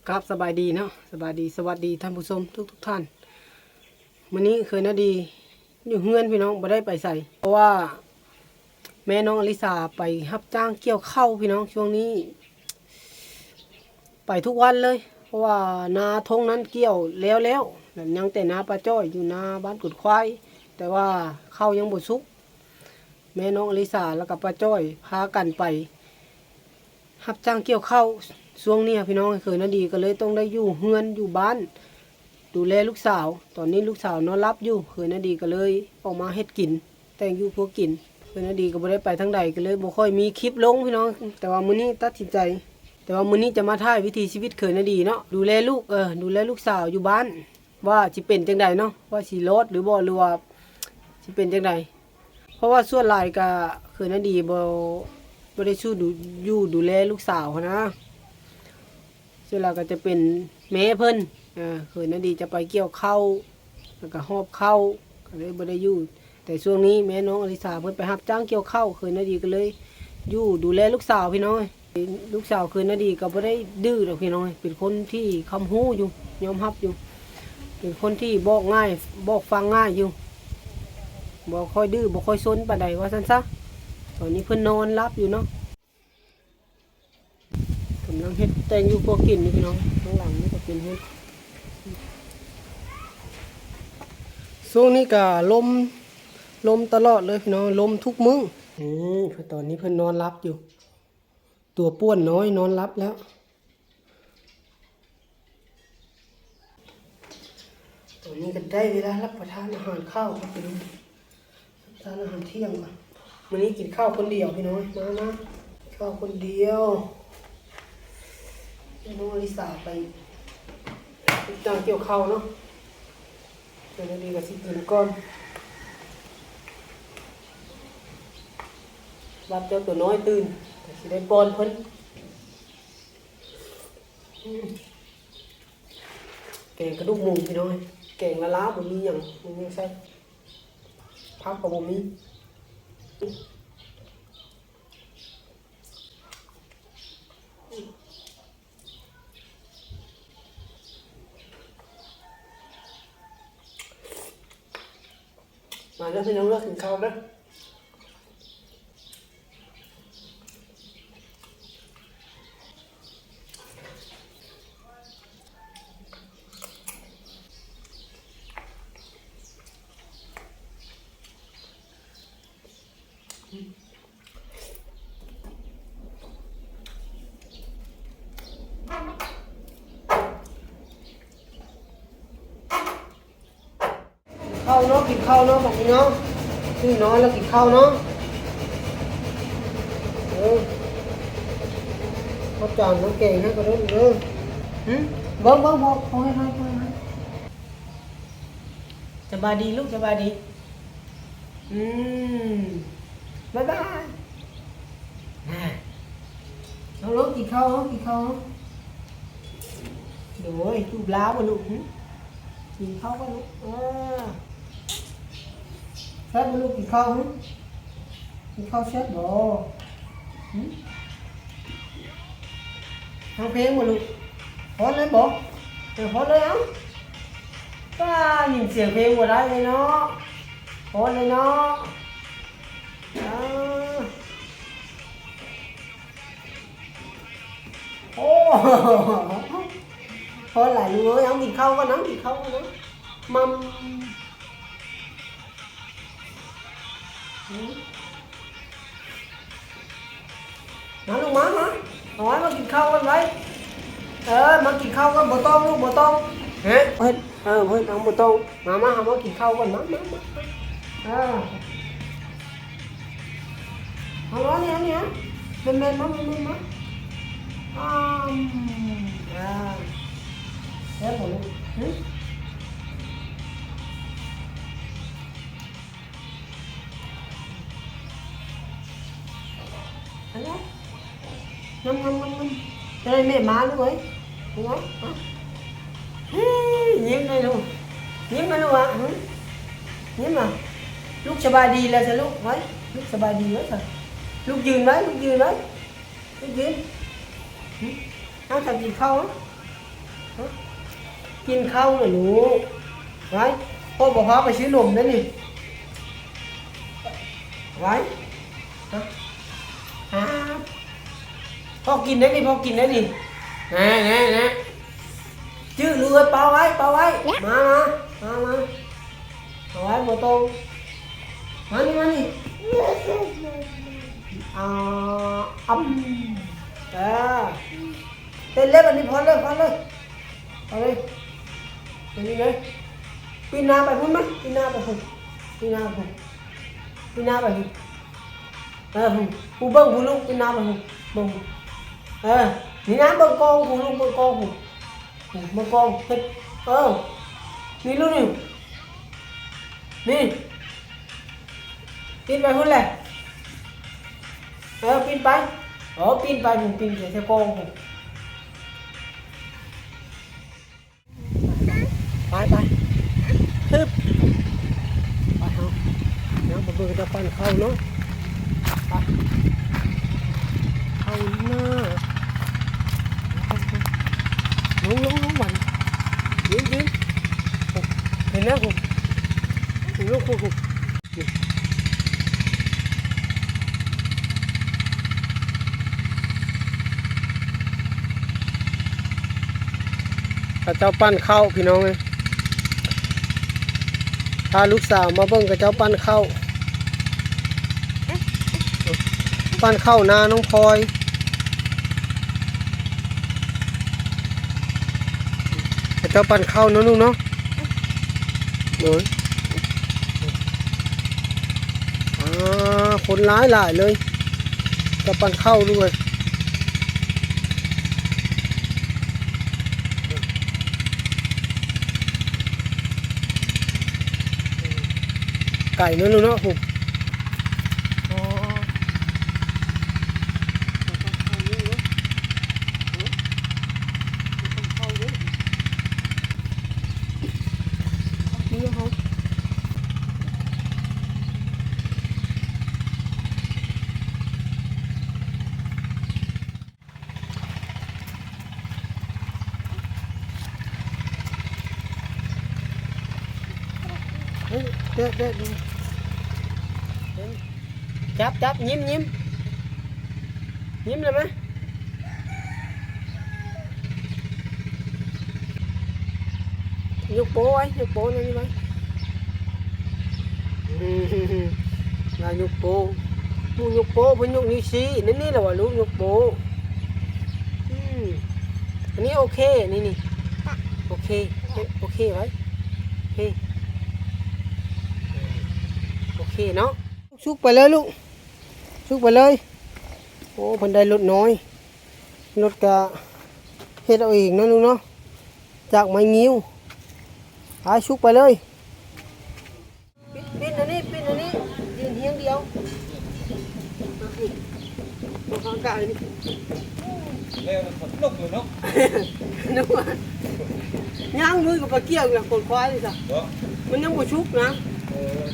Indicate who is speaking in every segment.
Speaker 1: ครับสบายดีเนาะสบายดีสวัสดีท่านผู้ชมทุกท่านวันนี้เคยนาดีอยู่เฮือนพี่น้องไม่ได้ไปใส่เพราะว่าแม่น้องอลิสาไปรับจ้างเกี่ยวข้าวพี่น้องช่วงนี้ไปทุกวันเลย เพราะว่านาทงนั้นเกี่ยวแล้วแบบยังแต่นาปลาจ้อยอยู่นาบ้านกุดควายแต่ว่าข้าวยังบ่สุกแม่น้องอลิสาแล้วกับปลาจ้อยพากันไปรับจ้างเกี่ยวข้าวช่วงนี้พี่น้องเคยนาดีก็เลยต้องได้อยู่เฮือนอยู่บ้านดูแลลูกสาวตอนนี้ลูกสาวนอนรับอยู่เคยนาดีก็เลยออกมาเฮ็ดกินแต่งอยู่พวกกินเคยนาดีก็บ่ได้ไปทางใดก็เลยบ่ค่อยมีคลิปลงพี่น้องแต่ว่ามื้อนี้ตัดสินใจแต่ว่ามื้อนี้จะมาถ่ายวิถีชีวิตเคยนาดีเนาะดูแลลูกดูแลลูกสาวอยู่บ้านว่าสิเป็นจังไดเนาะว่าสิรอดหรือบ่หรือว่าสิเป็นจังไดเพราะว่าส่วนหลายก็เคยนาดีบ่ได้สู้ดูแลลูกสาวนะส่วนหลายก็จะเป็นแม่เพิ่นเคยนาดีจะไปเกี่ยวข้าวแล้วก็หอบข้าวก็เลยบ่ได้อยู่แต่ช่วงนี้แม่น้องอลิสาเพิ่นไปรับจ้างเกี่ยวข้าวเคยนาดีก็เลยอยู่ดูแลลูกสาวพี่น้อยลูกสาวเคยนาดีก็บ่ได้ดื้อหรอกพี่น้อยเป็นคนที่คำฮู้อยู่ยอมรับอยู่เป็นคนที่บอกง่ายบอกฟังง่ายอยู่บ่ค่อยดื้อบ่ค่อยซนปานใดว่าซั่นซะตอนนี้เพิ่นนอนรับอยู่เนาะกำลังเฮ็ดแต่งอยู่พวกกินนี่พี่น้องข้างหลังนี่ก็เป็นเฮ็ดช่วงนี้ก็ลมตลอดเลยพี่น้องลมทุกมื้อเพิ่นตอนนี้เพิ่นนอนรับอยู่ตัวป้วนน้อยนอนรับแล้วตอนนี้ก็ได้เวลารับประทานอาหารข้าวครับพี่น้องรับประทานอาหารเที่ยงก่อนวันนี้กินข้าวคนเดียวพี่น้อยมาข้าวคนเดียวน้องอลิสาไปจ้างเกี่ยวข้าวเนาะเดี๋ยวดีกับสิกินก่อนรับเจ้าตัวน้อยตื่นสิได้ป้อนเพิ่นแกงกระดูกหมูพี่น้อยแกงละล้าบ่มีหยังบ่ใช่พักก็บ่มีมาแล้วพี่น้องเลิกกินข้าวแล้วข้าวเนาะกินข้าวเนาะบอกพี่น้องพี่น้อยแล้วกินข้าวเนาะเขาจานน้ำแกงให้ก็ได้เลยบอกให้สบายดีลูกสบายดีบ๊ายบายน้องลูกกินข้าวเนาะกินข้าวเดี๋ยวจูบล้าบ่ลูกกินข้าวก็ลูกแซ่บบ่ลูกกินข้าวกินข้าวแซ่บบ่ทางเพลงบ่ลูกพอเลยบ่พอเลยเอ้าป้ายินเสียงเพลงบ่ได้เลยเนาะพอเลยเนาะโอ้พอหลายลูกเอ้ยเอากินข้าวก็นะกินข้าวก็นะมัมมาลูกมาเอาไว้มากินข้าวกันไว้มากินข้าวกันบ่ต้องลูกบ่ต้องเฮ้ยเฮ้ยเอาบ่ต้องมาหามากินข้าวกันมาเอาล้อเนี่ยเป็นมาแล้วผมอันนี้น้ำđây mẹ má luôn ấy đúng không nhiễm đây luôn ạ nhiễm mà lúc cho bà đi là sẽ lúc đấy lúc cho bà đi nữa rồi lúc dừng đấy ăn thật gì không กินข้าวน่ะหนูไว้พ่อบอกพาไปซื้อนมได้นี่ไว้ฮะพ่อกินได้นี่พ่อกินได้นี่แน่ชื่อเรือเปล่าไว้มาเอาไว้หมดตรงมานี่อ่เต้นเล็บอันนี้พอเลยเอาเลยเป็นยังไงปีนาไปพุ่นไหมปีนาไปพุ่นผู้เบิ้งผู้ลูกปีนาไปพุ่นเบิ้งนี่นะเบิ้งกองผู้ลูกเบิ้งกองผู้เบิ้งกองเฮ็ดนี่ลูกนี่ปีนไปพุ่นแหละปีนไปปีนไปผมปีนไปเท่ากองผมไปฮึบไปเอาน้ำบะเบือจะปั่นเข้าเนาะไปเข้าหน้าลงวันยืนเห็นแล้วผมลูกผมข้าเจ้าปั้นข้าวพี่น้องเลยพาลูกสาวมาเบิ่งข้าเจ้าปั้นข้าวนาน้องพลอยข้าเจ้าปั้นข้าวเนาะลูกเนาะโอ้ยคนร้ายหลายเลยจะปั้นข้าวด้วยไก่เนาะเนาะผมเด็ดจับยิ้มเลยไหมยกโป้นั่นนี่ไหมลายยกโป้ลูกยกโป้เป็นยกนิ้วชี้นี่แหละว่าลูกยกโป้อันนี้โอเคนี่โอเคไว้โอเคเนาะชุกไปเลยลูกชุกไปเลยโอ้พันได้รถน้อยรถกะเฮ็ดเอาเองนะลูกเนาะจากไม้งิ้วชุกไปเลยปิดอันนี้ยืนเฮียงเดียวมาข้างกายนี่แล้วมันฝนตกอยู่เนาะนึกว่าย่างมือกับปลาเกี้ยวอย่างคนควายเลยจ้ะมันยังบ่ชุกนะ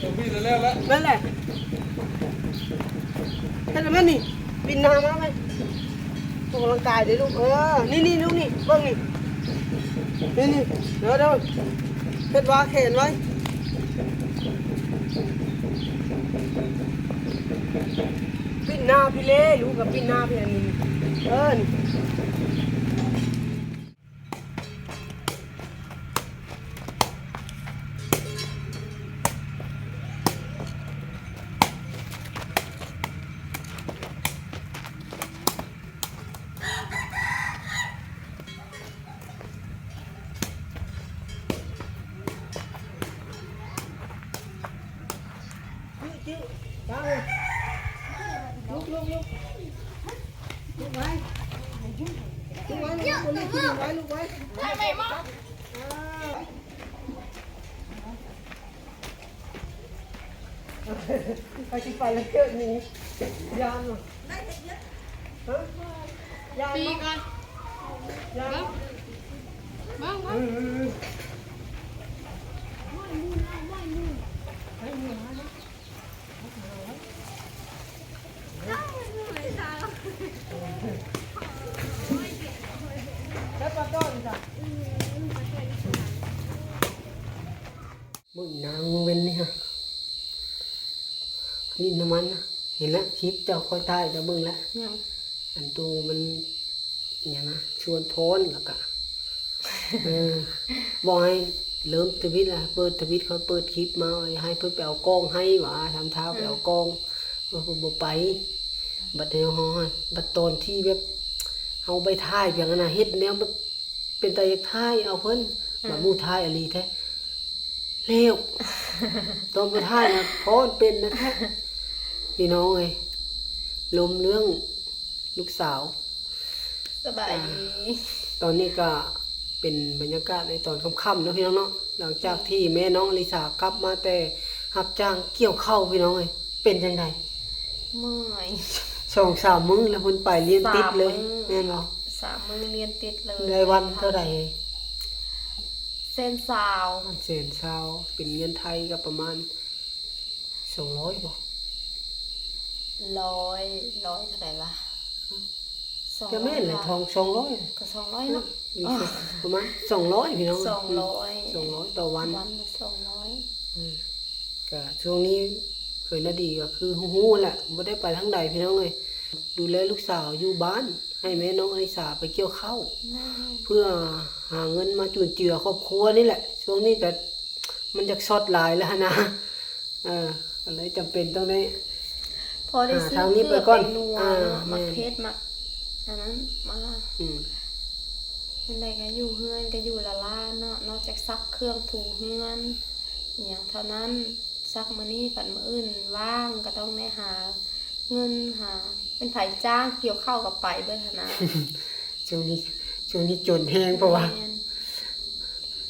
Speaker 1: ตัวพี่แล้วนั่นแหละเห็นไหมนี่บินน้ำมาไหมออกกำลังกายดิลูกนี่ลูกนี่เบิ้งนี่เดี๋ยวเฮ็ดว่าแขนไว้บินหน้าพี่เล่ลูกกับบินหน้าพี่อันนี้นี่ลุกไว้ลุกไว้ไม่มาไปที่ไปแล้วเกิดนี้ยานหรอยานปีกันยานบ้างแล้วปลาต้อนจ้ะ มึงนางเป็นนี่ฮะนี่น้ำมันนะเห็นแล้วคลิปเจ้าค่อยถ่ายจะเบิ่งแล้ว
Speaker 2: ยัง
Speaker 1: อันตูมันอย่างนะชวนโพนแล้วก็บอกให้เริ่มทวิตละเปิดทวิตเขาเปิดคลิปมาให้เพื่อไปเอากล้องให้หว่าทำเท้าไปเอากล้องว่าผมบอกไปบัดเดียวฮอนบัดตอนที่แบบเอาไปถ่ายอย่างนั้นนะเฮ็ดแนวแบบเป็นตาอยากถ่ายเอาเพิ่นมามู่ถ่ายอะไรแท้เร็วตอนไปถ่ายนะเพราะมันเป็นนะแท้พี่น้องเอ้ยลมเรื่องลูกสาว
Speaker 2: สบายดี
Speaker 1: ตอนนี้ก็เป็นบรรยากาศในตอนค่ำๆเนาะพี่น้องเนาะหลังจากที่แม่น้องอลิสากลับมาแต่รับจ้างเกี่ยวข้าวพี่น้องเอ้ยเป็นจังได
Speaker 2: เมื่อย
Speaker 1: 2-3 มื้อแล้วเพิ่นไปเรียนติดเลย
Speaker 2: 3 มื้อ
Speaker 1: แม่นบ่
Speaker 2: 3 มื้อเรียนติดเลย
Speaker 1: ได้วันเท่าใด
Speaker 2: เส้นสาว
Speaker 1: มันแสนเช้าเป็นเงินไทยก็ประมาณ200บ่
Speaker 2: ร้อยเท่าไหร่วะ
Speaker 1: ก็แม่นแหละทอง200
Speaker 2: ก็200เนาะ
Speaker 1: มีประมาณ200พี่น้อง
Speaker 2: 200
Speaker 1: ต่อวัน
Speaker 2: วันละ200
Speaker 1: ก็ช่วงนี้เคยนาดีก็คือฮู้ๆแหละบ่ได้ไปทางใดพี่น้องเอ้ยดูแลลูกสาวอยู่บ้าน ให้แม่น้องอลิสาไปเกี่ยวข้าวเพื่อหาเงินมาจุนเจือครอบครัวนี่แหละ ช่วงนี้ก็มันอยากช็อตหลายแล้วนะก็เลยจำเป็นต้องได้
Speaker 2: พอได้ซื้อ
Speaker 1: ทางนี้
Speaker 2: เกลือ
Speaker 1: ไปก่อน
Speaker 2: ไปนัว
Speaker 1: อ่า
Speaker 2: เนาะ
Speaker 1: แม่
Speaker 2: มักเพชรมักอันนั้นมา
Speaker 1: อืม
Speaker 2: เป็นไดก็อยู่เฮือนก็อยู่ละล่าเนาะนอกจากซักเครื่องถูเฮือนอย่างเท่านั้นซักมื้อนี้ฝันมื้ออื่นว่างก็ต้องได้หาเงินหาเป็นไผจ้างเกี่ยวข้าวกับไปเบิดหั้นนะ
Speaker 1: ช่วงนี้จนแฮงเพราะว่า
Speaker 2: แม่น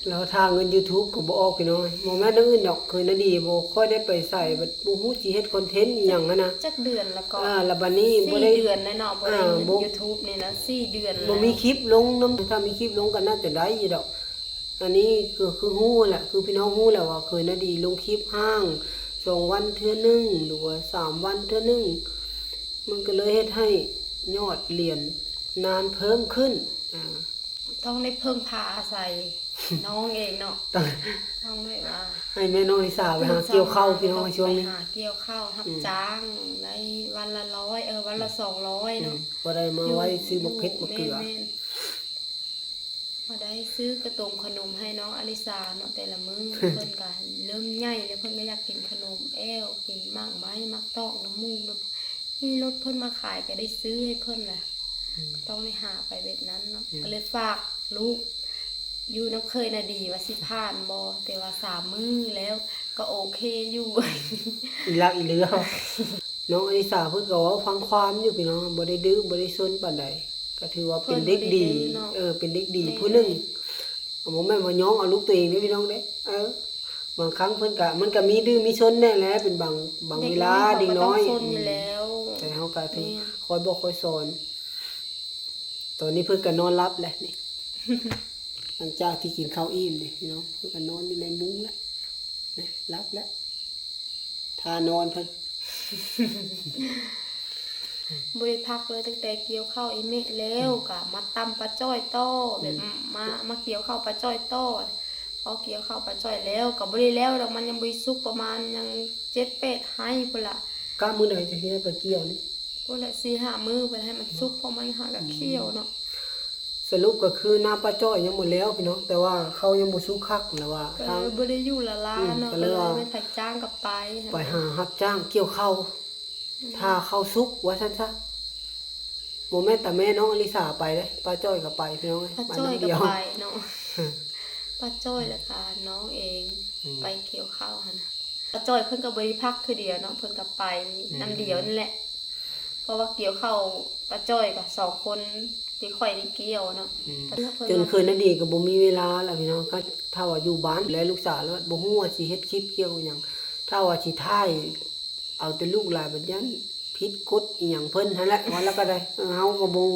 Speaker 1: แล้วทางเงิน YouTube ก็บ่ออกพี่น้องบ่แม่นอันอื่นดอกเคยนาดีบ่ค่อยได้ไปใส่แบบบ่ฮู้สิเฮ็ดคอนเทนต์อีหยังอะนะ
Speaker 2: จักเดือนแล้วก็
Speaker 1: แล้วบัดนี้บ่
Speaker 2: 4
Speaker 1: ได้
Speaker 2: เดือนแล้วเนาะบ่ได้
Speaker 1: อ่า
Speaker 2: เงิน
Speaker 1: บ่
Speaker 2: YouTube นี่นะ4 เดือนแล้ว
Speaker 1: บ่มีคลิปลงนำถ้ามีคลิปลงก็น่าจะได้อยู่ดอก อันนี้คือฮู้แหละคือพี่น้องฮู้แหละว่าเคยนาดีลงคลิปห้าง2 วันเทื่อนึงหรือว่า3 วันเทื่อนึงมันก็เลยเฮ็ดให้ยอดเหรียญนานเพิ่มขึ้นา
Speaker 2: ต้องได้เพิ่งพาอาศัยน้องเองเนาะ
Speaker 1: ต้อง
Speaker 2: ต้องได้ว่า
Speaker 1: ให้แม่น้องลิสาไปหาเกี่ยวข้าวพี่น้องช่วงนี้
Speaker 2: ไปหาเกี่ยวข้าวรับจ้างได้วันละ100วันละ200เนาะ
Speaker 1: บ่ได้มาไว้ซื้อบักเผ็ดบักเกลือ
Speaker 2: แม่นๆมาได้ซื้อกระตุมขนมให้น้องอลิสาเนาะแต่ละมื้อ เพิ่นก็เริ่มใหญ่แล้วเพิ่นก็อยากกินขนมแอวกินมากไม้มักตอกน้ำมูกเนาะมีรถเพิ่นมาขายก็ได้ซื้อให้เพิ่นแหละต้องได้หาไปแบบนั้นเนาะก็เลยฝากลูกอยู่น้ำเคยน่ะดีว่าสิผ่านบ่แต่ว่า3 มื้อแล้วก็โอเคอยู่
Speaker 1: อีหลักอีเหลือ น้องอลิสาเพิ่นก็เว้าฟังความอยู่พี่น้องบ่ได้ดื้อบ่ได้ซนปานใดก็ถือว่าเป็นเด็กดี
Speaker 2: เพิ่นบ่ได้ดื้อเนาะ
Speaker 1: เป็นเด็กดีผู้หนึงบ่แม่นว่าย้องเอาลูกตัวเองเด้อพี่น้องเด้บางครั้งเพิ่นก็มันก็มีดื้อมีซนแน่แหละเป็นบางเวลาเด็กน้อย
Speaker 2: เขาก็ต้องซนอยู่แล้ว
Speaker 1: แต่เฮาก็ถือ
Speaker 2: แม่
Speaker 1: คอยบอกคอยสอนตอนนี้เพิ่นก็นอนหลับแล้วนี่ หลังจากที่กินข้าวอิ่มนี่พี่น้องเพิ่นก็นอนอยู่ในมุ้งแล้วนะหลับแล้วทานอนเพิ่น
Speaker 2: บริพักเลยตั้งแต่เกี่ยวข้าวอีเมะแล้วก็มาตำปลาจ้อยโต้แบบมาเกี่ยวข้าวปลาจ้อยโต้พอเกี่ยวข้าวปลาจ้อยแล้วก็บ่ได้แล้วดอกมันยังบ่สุกประมาณยัง7-8ให้พุ่นล่ะ
Speaker 1: กล้ามื้อใดจะสิได้ไปเกี่ยวนี่
Speaker 2: พุ่นละ4-5 มื้อเพิ่นให้มันสุกเพราะมันหากับเคี่ยวเนาะ
Speaker 1: สรุปก็คือน้ำปลาจ้อยยังหมดแล้วพี่น้องแต่ว่าเขายังบ่สุกคักแล้วว่า
Speaker 2: ก็
Speaker 1: ทาง
Speaker 2: เลยบ่ได้อยู่ละลาเนาะ
Speaker 1: ก็
Speaker 2: ก็
Speaker 1: เล
Speaker 2: เลย ย
Speaker 1: ว่า
Speaker 2: ไม่ไผจ้างกับไป
Speaker 1: ไปหารับจ้างเกี่ยวข้าวถ้าเขาสุกว่าซั่นซะบ่แม่นแต่แม่น้องอลิสาไปเด้ปลาจ้อยก็ไปพี่น้อง
Speaker 2: ปลา
Speaker 1: บ้าน
Speaker 2: จ้อย
Speaker 1: น้ำ
Speaker 2: ก็
Speaker 1: เดียว
Speaker 2: ไปเนาะปลาจ้อยแล้วก็น้องเองไปเกี่ยวข้าวหั่นน่ะปลาจ้อยเพิ่นก็บ่ได้พักคือเดียวเนาะเพิ่นก็ไปน้ำเดียวนั่นแหละ เพราะว่าเกี่ยวข้าวปลาจ้อยกับ2 คนที่ค่อยได้เกี่ยวเนาะ
Speaker 1: จนคืนนั้นดีก็บ่มีเวลาแล้วพี่น้องก็ถ้าว่าอยู่บ้านและลูกสาวแล้วบ่ฮู้ว่าสิเฮ็ดคลิปเกี่ยวหยังถ้าว่าสิถ่ายเอาแต่ลูกหลานบัดยันผิดกฎอีหยังเพิ่นหั่นแหละว่าแล้วก็ได้เฮาก็บ่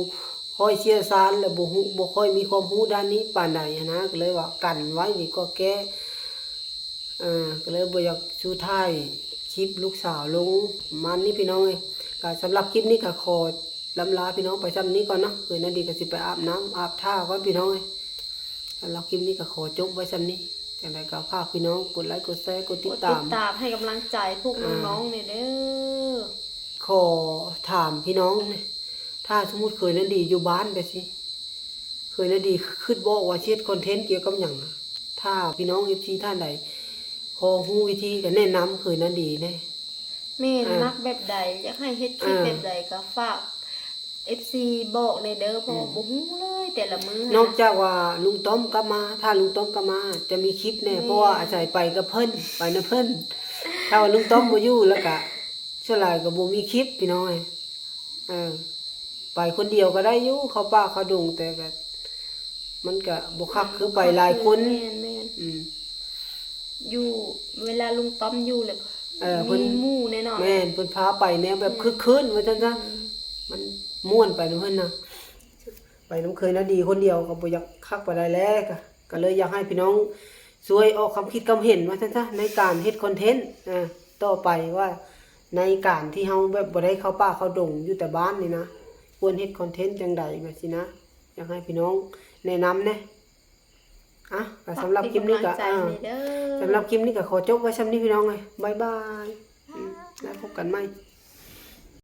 Speaker 1: ค่อยเชี่ยวชาญและบ่ฮู้บ่ค่อยมีความรู้ด้านนี้ปานใดหั้นนะก็เลยว่ากันไว้ดีกว่าแก้ก็เลยบ่อยากชูถ่ายคลิปลูกสาวลงมันนี่พี่น้องเอ้ยก็สำหรับคลิปนี้ก็ขอลำลาพี่น้องไปซ้ำนี้ก่อนเนาะคืนนั้นดีก็สิไปอาบน้ำอาบท่าก่อนพี่น้องเอ้ยสำหรับคลิปนี้ก็ขอจบไว้ซ้ำนี้ จังไดก็ฝากพี่น้องกดไลค์กดแชร์กด
Speaker 2: ก
Speaker 1: ติด
Speaker 2: ด
Speaker 1: ตา
Speaker 2: ติ
Speaker 1: ม
Speaker 2: ดตามให้กำลังใจพวกน้องๆเนี่ยเด้อ
Speaker 1: ขอถามพี่น้องเนี่ยถ้าสมมุติเคยนั้นดีอยู่บ้านไปสิเคยนั้นดีคิดบอกว่าเฮ็ดคอนเทนต์เกี่ยวกับหยังอะถ้าพี่น้อง FC ท่านใดพอฮู้วิธีก็แนะนำเคยนั้นดีแน่
Speaker 2: แม่นมักแบบใดอยากให้เฮ็ดคลิปแบบใดก็ฝาก FC บอกเลยเด้อเพราะว่าบ่ฮู้เลยแต่ละมื้อน
Speaker 1: อกจากว่าลุงต้อมกลับมา ถ้าลุงต้อมกลับมา จะมีคลิปแน่เพราะว่าอาศัยไปกับเพิ่นไปนะเพิ่นถ้าว่าลุงต้อมบ่อยู่แล้วก็ส่วนหลายก็บ่มีคลิปพี่น้องไปคนเดียวก็ได้อยู่เข้าป่าเข้าดงแต่ก็มันก็บ่คักคือไปหลายคน
Speaker 2: แม่น
Speaker 1: อืม
Speaker 2: อยู่เวลาลุงต้อมอยู่เลย
Speaker 1: เพิ่น
Speaker 2: มีหมู่แน่นอน
Speaker 1: แม่นเพิ่นพาไปแนวแบบคึกคืนว่าซั่นซะมันม่วนไปนำเพิ่นน่ะไปน้ำเคยนะดีคนเดียวก็บ่อยากคักไปได้แล้วก็เลยอยากให้พี่น้องช่วยออกความคิดความเห็นว่าซั่นซะในการเฮ็ดคอนเทนต์ต่อไปว่าในการที่เฮาแบบบ่ได้เข้าป่าเข้าดงอยู่แต่บ้านนี่นะควรเฮ็ดคอนเทนต์จังใดแบบสินะอยากให้พี่น้องแนะนำแน่ก็สำหรับคลิปนี้ก็
Speaker 2: ฝากเป็นกำลังใจให้เด้อ
Speaker 1: สำหรับคลิปนี้ก็ขอจบไว้ซ้ำนี้พี่น้องเลยบ๊ายบายแล้วพบกันใหม่